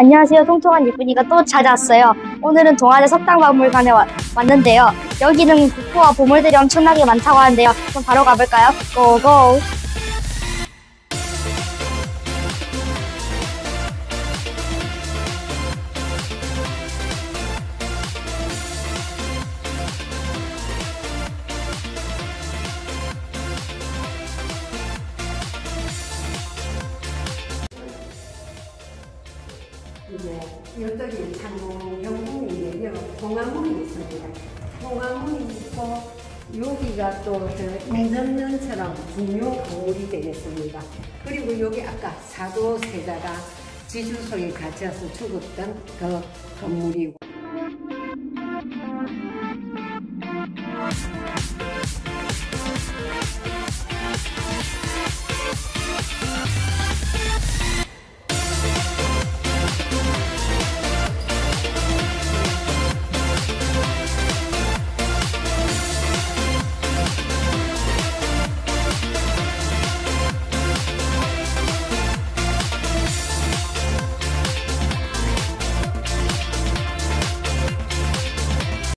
안녕하세요. 통통한 예쁜이가 또 찾아왔어요. 오늘은 동아대 석당박물관에 왔는데요. 여기는 국보와 보물들이 엄청나게 많다고 하는데요. 그럼 바로 가볼까요? 고고! 이제 이쪽이 상경문인데요. 봉화문이 있습니다. 봉화문이 있고 여기가 또 인접면처럼 중요 건물이 되겠습니다. 그리고 여기 아까 사도 세자가 지주 속에 갇혀서 죽었던 그 건물이고